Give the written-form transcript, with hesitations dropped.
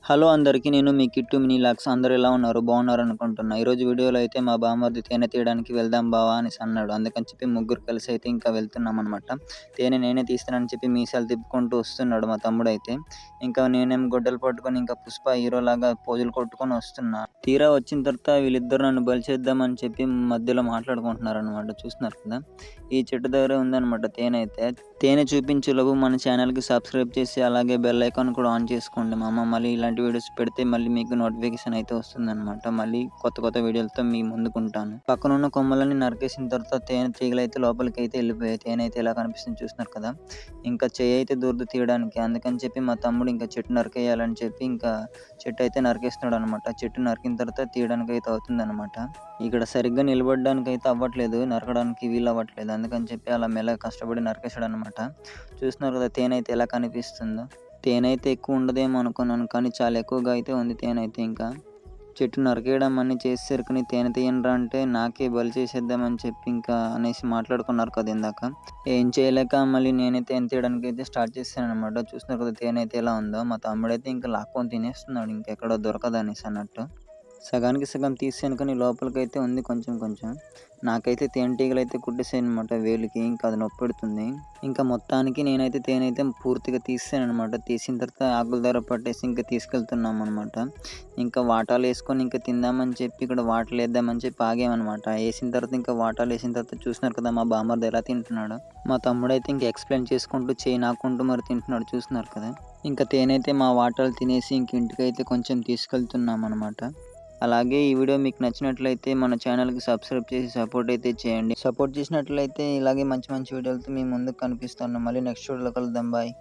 Hello అందరికీ. నేను మీ kit mini lakhs. అందరూ ఎలా ఉన్నారు? బాగున్నారనుకుంటున్నా. ఈరోజు వీడియోలో అయితే మా బామర్ది తేనె తీయడానికి వెళ్దాం బావా అనేసి అన్నాడు. అందుకని చెప్పి ముగ్గురు కలిసి అయితే ఇంకా వెళ్తున్నామనమాట. తేనె నేనే తీస్తానని చెప్పి మీసాలు తిప్పుకుంటూ వస్తున్నాడు మా తమ్ముడైతే. ఇంకా నేనేం గొడ్డలు పట్టుకొని ఇంకా పుష్ప హీరోలాగా పోజులు కొట్టుకొని వస్తున్నా. తీరా వచ్చిన తర్వాత వీళ్ళిద్దరు నన్ను బలిచేద్దామని చెప్పి మధ్యలో మాట్లాడుకుంటున్నారనమాట. చూస్తున్నారు కదా, ఈ చెట్టు దగ్గర ఉందనమాట తేనె అయితే. తేనె చూపించేలోపు మన ఛానల్కి సబ్స్క్రైబ్ చేసి అలాగే బెల్ ఐకాన్ కూడా ఆన్ చేసుకోండి మామ. మళ్ళీ ఇలాంటి వీడియోస్ పెడితే మళ్ళీ మీకు నోటిఫికేషన్ అయితే వస్తుందన్నమాట. మళ్ళీ కొత్త కొత్త వీడియోలతో మీ ముందుకుంటాను. పక్కనున్న కొమ్మలన్నీ నరికేసిన తర్వాత తేనె తీగలు అయితే లోపలికి అయితే వెళ్ళిపోయాయి. తేనె అయితే ఎలా కనిపిస్తుంది చూస్తున్నారు కదా. ఇంకా చెయ్యి అయితే దూరదు తీయడానికి. అందుకని చెప్పి మా తమ్ముడు ఇంకా చెట్టు నరికేయాలని చెప్పి ఇంకా చెట్టు అయితే నరికేస్తున్నాడు అనమాట. చెట్టు నరికిన తర్వాత తీయడానికి అయితే అవుతుంది అనమాట. ఇక్కడ సరిగ్గా నిలబడడానికి అయితే అవ్వట్లేదు, నరకడానికి వీలు అవ్వట్లేదు. అందుకని చెప్పి అలా మెల్లగా కష్టపడి నరికేసాడు అనమాట. చూస్తున్నారు కదా తేనె అయితే ఎలా కనిపిస్తుందో. తేనె అయితే ఎక్కువ ఉండదేమో అనుకున్నాను, కానీ చాలా ఎక్కువగా అయితే ఉంది తేనె అయితే. ఇంకా చెట్టు నరికేయడం అన్నీ చేసేసరికి తేనె తీయనరా అంటే నాకే బలి చేసేద్దామని చెప్పి ఇంకా అనేసి మాట్లాడుకున్నారు కదా ఇందాక. ఏం చేయలేక మళ్ళీ నేనే తేనె తీయడానికి అయితే స్టార్ట్ చేశాను అనమాట. చూస్తున్నారు కదా తేనె అయితే ఎలా ఉందో. మా తమ్ముడైతే ఇంకా లాక్కొని తినేస్తున్నాడు, ఇంకెక్కడో దొరకదనేసి అన్నట్టు. సగానికి సగం తీసాను కానీ లోపలికైతే ఉంది కొంచెం కొంచెం. నాకైతే తేనెటీగలు అయితే కుట్టేసాయి అనమాట వేలికి. ఇంకా అది నొప్పి పెడుతుంది. ఇంకా మొత్తానికి నేనైతే తేనె అయితే పూర్తిగా తీసాను అనమాట. తీసిన తర్వాత ఆకుల ధర పట్టేసి ఇంకా తీసుకెళ్తున్నాం అనమాట. ఇంకా వాటాలు వేసుకొని ఇంకా తిందామని చెప్పి ఇక్కడ వాటలు వేద్దామని చెప్పి ఆగామన్నమాట. వేసిన తర్వాత ఇంకా వాటాలు వేసిన తర్వాత చూస్తున్నారు కదా మా బామ్మర్ది ఎలా తింటున్నాడు. మా తమ్ముడైతే ఇంకా ఎక్స్ప్లెయిన్ చేసుకుంటూ చేయి నాకుంటూ మరి తింటున్నాడు. చూస్తున్నారు కదా. ఇంకా తేనె అయితే మా వాటాలు తినేసి ఇంక ఇంటికైతే కొంచెం తీసుకెళ్తున్నాం అనమాట. అలాగే ఈ వీడియో మీకు నచ్చినట్లయితే మన ఛానల్కి సబ్స్క్రైబ్ చేసి సపోర్ట్ అయితే చేయండి. సపోర్ట్ చేసినట్లయితే ఇలాగే మంచి మంచి వీడియోలతో మీ ముందుకు కనిపిస్తాను. మళ్ళీ నెక్స్ట్ వీడియోలో కలుద్దాం. బాయ్.